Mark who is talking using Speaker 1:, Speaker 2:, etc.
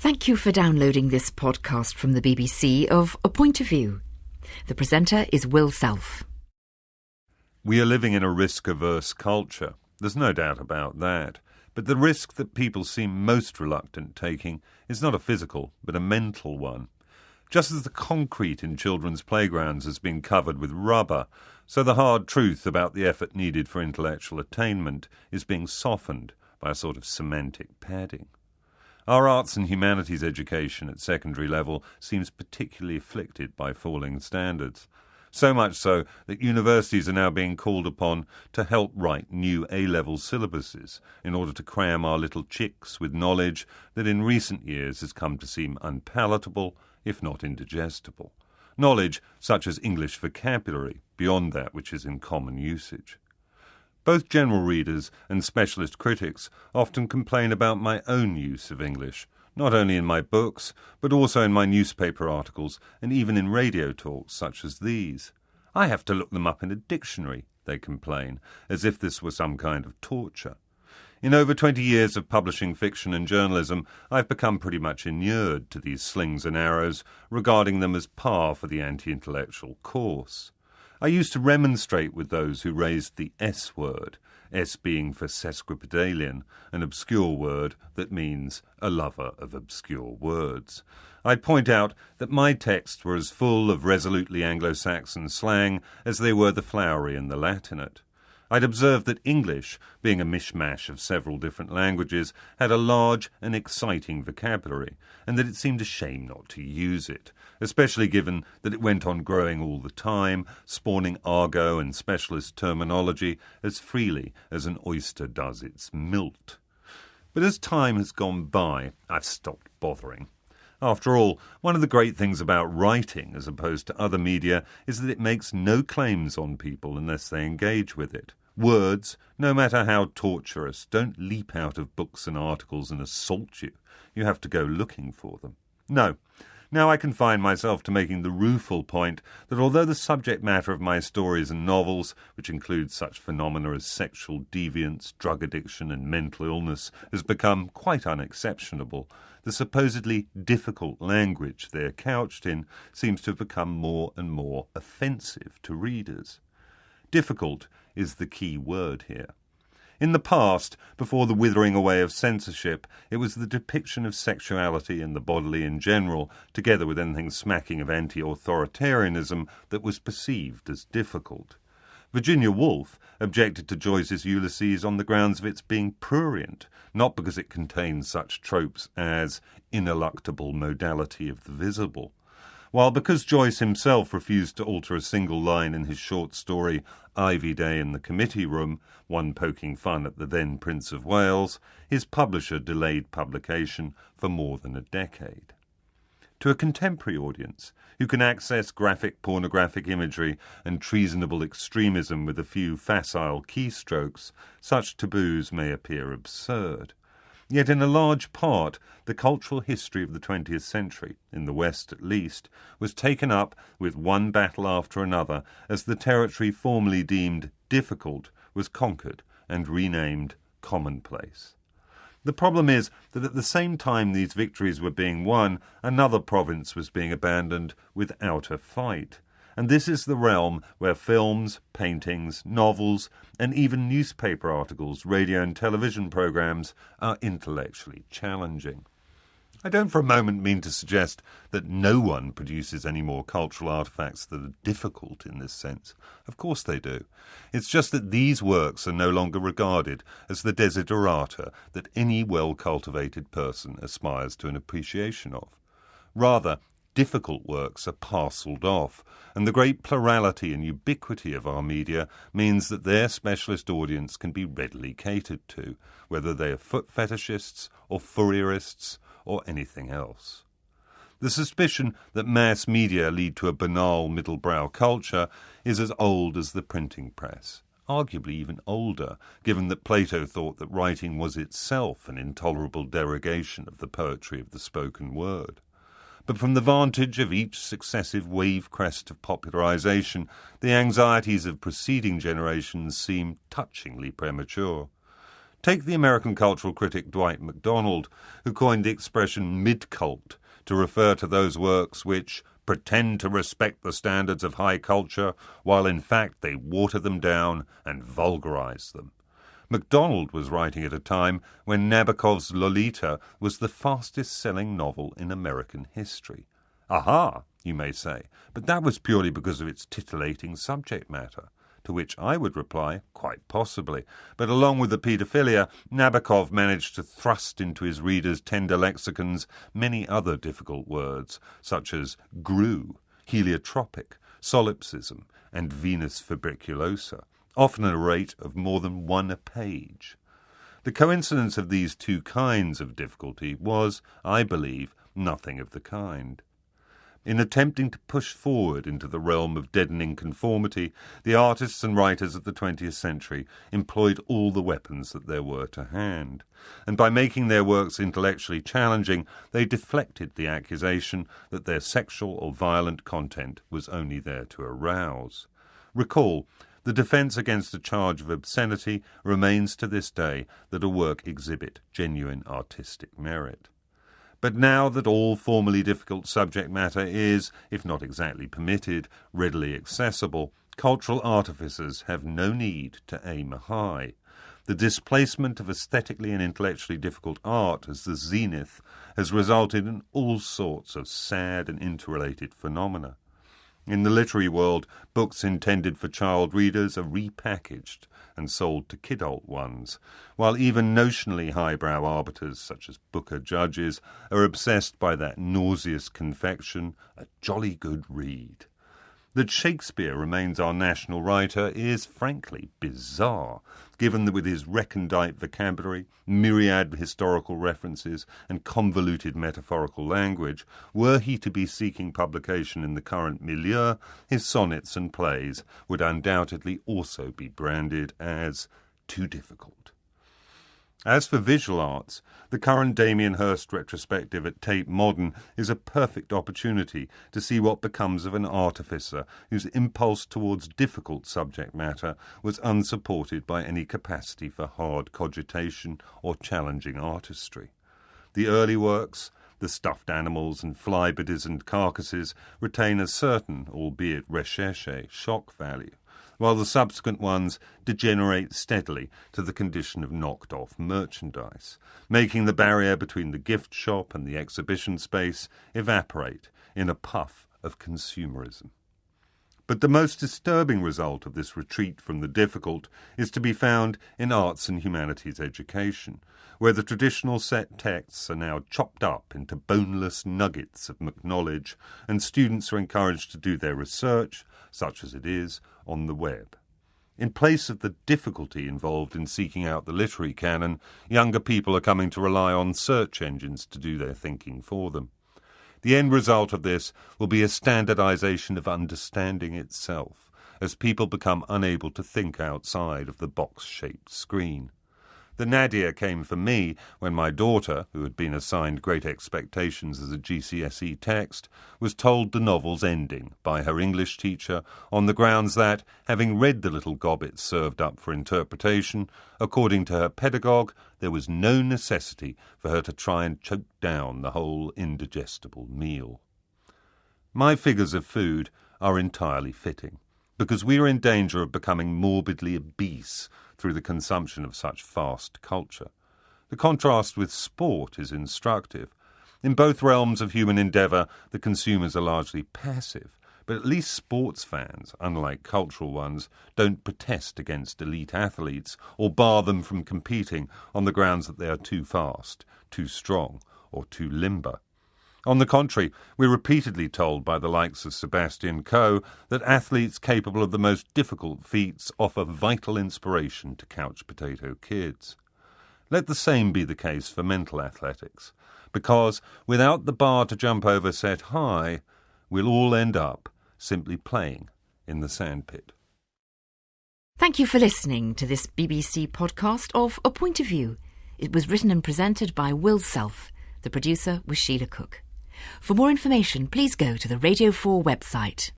Speaker 1: Thank you for downloading this podcast from the BBC of A Point of View. The presenter is Will Self.
Speaker 2: We are living in a risk-averse culture. There's no doubt about that. But the risk that people seem most reluctant taking is not a physical, but a mental one. Just as the concrete in children's playgrounds has been covered with rubber, so the hard truth about the effort needed for intellectual attainment is being softened by a sort of semantic padding. Our arts and humanities education at secondary level seems particularly afflicted by falling standards. So much so that universities are now being called upon to help write new A-level syllabuses in order to cram our little chicks with knowledge that in recent years has come to seem unpalatable, if not indigestible. Knowledge such as English vocabulary, beyond that which is in common usage. Both general readers and specialist critics often complain about my own use of English, not only in my books, but also in my newspaper articles and even in radio talks such as these. I have to look them up in a dictionary, they complain, as if this were some kind of torture. In over 20 years of publishing fiction and journalism, I've become pretty much inured to these slings and arrows, regarding them as par for the anti-intellectual course. I used to remonstrate with those who raised the S word, S being for sesquipedalian, an obscure word that means a lover of obscure words. I'd point out that my texts were as full of resolutely Anglo-Saxon slang as they were the flowery and the Latinate. I'd observed that English, being a mishmash of several different languages, had a large and exciting vocabulary, and that it seemed a shame not to use it, especially given that it went on growing all the time, spawning argot and specialist terminology as freely as an oyster does its milt. But as time has gone by, I've stopped bothering. After all, one of the great things about writing, as opposed to other media, is that it makes no claims on people unless they engage with it. Words, no matter how torturous, don't leap out of books and articles and assault you. You have to go looking for them. No. Now I confine myself to making the rueful point that although the subject matter of my stories and novels, which includes such phenomena as sexual deviance, drug addiction and mental illness, has become quite unexceptionable, the supposedly difficult language they're couched in seems to have become more and more offensive to readers. Difficult is the key word here. In the past, before the withering away of censorship, it was the depiction of sexuality and the bodily in general, together with anything smacking of anti-authoritarianism, that was perceived as difficult. Virginia Woolf objected to Joyce's Ulysses on the grounds of its being prurient, not because it contained such tropes as ineluctable modality of the visible. While because Joyce himself refused to alter a single line in his short story Ivy Day in the Committee Room, one poking fun at the then Prince of Wales, his publisher delayed publication for more than a decade. To a contemporary audience, who can access graphic pornographic imagery and treasonable extremism with a few facile keystrokes, such taboos may appear absurd. Yet in a large part, the cultural history of the 20th century, in the West at least, was taken up with one battle after another as the territory formerly deemed difficult was conquered and renamed commonplace. The problem is that at the same time these victories were being won, another province was being abandoned without a fight. And this is the realm where films, paintings, novels, and even newspaper articles, radio and television programs are intellectually challenging. I don't for a moment mean to suggest that no one produces any more cultural artefacts that are difficult in this sense. Of course they do. It's just that these works are no longer regarded as the desiderata that any well-cultivated person aspires to an appreciation of. Rather, difficult works are parcelled off, and the great plurality and ubiquity of our media means that their specialist audience can be readily catered to, whether they are foot fetishists or Fourierists or anything else. The suspicion that mass media lead to a banal middle-brow culture is as old as the printing press, arguably even older, given that Plato thought that writing was itself an intolerable derogation of the poetry of the spoken word. But from the vantage of each successive wave-crest of popularization, the anxieties of preceding generations seem touchingly premature. Take the American cultural critic Dwight MacDonald, who coined the expression mid-cult to refer to those works which pretend to respect the standards of high culture, while in fact they water them down and vulgarize them. MacDonald was writing at a time when Nabokov's Lolita was the fastest-selling novel in American history. Aha, you may say, but that was purely because of its titillating subject matter. To which I would reply, quite possibly. But along with the paedophilia, Nabokov managed to thrust into his readers' tender lexicons many other difficult words, such as grue, heliotropic, solipsism, and Venus fabriculosa, often at a rate of more than one a page. The coincidence of these two kinds of difficulty was, I believe, nothing of the kind. In attempting to push forward into the realm of deadening conformity, the artists and writers of the 20th century employed all the weapons that there were to hand, and by making their works intellectually challenging, they deflected the accusation that their sexual or violent content was only there to arouse. Recall, the defence against a charge of obscenity remains to this day that a work exhibit genuine artistic merit. But now that all formerly difficult subject matter is, if not exactly permitted, readily accessible, cultural artificers have no need to aim high. The displacement of aesthetically and intellectually difficult art as the zenith has resulted in all sorts of sad and interrelated phenomena. In the literary world, books intended for child readers are repackaged and sold to kidult ones, while even notionally highbrow arbiters, such as Booker judges, are obsessed by that nauseous confection, a jolly good read. That Shakespeare remains our national writer is, frankly, bizarre, given that with his recondite vocabulary, myriad historical references, and convoluted metaphorical language, were he to be seeking publication in the current milieu, his sonnets and plays would undoubtedly also be branded as too difficult. As for visual arts, the current Damien Hirst retrospective at Tate Modern is a perfect opportunity to see what becomes of an artificer whose impulse towards difficult subject matter was unsupported by any capacity for hard cogitation or challenging artistry. The early works, the stuffed animals and fly-bedizened carcasses, retain a certain, albeit recherché, shock value, while the subsequent ones degenerate steadily to the condition of knocked-off merchandise, making the barrier between the gift shop and the exhibition space evaporate in a puff of consumerism. But the most disturbing result of this retreat from the difficult is to be found in arts and humanities education, where the traditional set texts are now chopped up into boneless nuggets of knowledge, and students are encouraged to do their research, such as it is, on the web. In place of the difficulty involved in seeking out the literary canon, younger people are coming to rely on search engines to do their thinking for them. The end result of this will be a standardization of understanding itself, as people become unable to think outside of the box-shaped screen. The nadir came for me when my daughter, who had been assigned Great Expectations as a GCSE text, was told the novel's ending by her English teacher on the grounds that, having read the little gobbets served up for interpretation, according to her pedagogue, there was no necessity for her to try and choke down the whole indigestible meal. My figures of food are entirely fitting, because we are in danger of becoming morbidly obese through the consumption of such fast culture. The contrast with sport is instructive. In both realms of human endeavour, the consumers are largely passive, but at least sports fans, unlike cultural ones, don't protest against elite athletes or bar them from competing on the grounds that they are too fast, too strong, or too limber. On the contrary, we're repeatedly told by the likes of Sebastian Coe that athletes capable of the most difficult feats offer vital inspiration to couch potato kids. Let the same be the case for mental athletics, because without the bar to jump over set high, we'll all end up simply playing in the sandpit.
Speaker 1: Thank you for listening to this BBC podcast of A Point of View. It was written and presented by Will Self. The producer was Sheila Cook. For more information, please go to the Radio 4 website.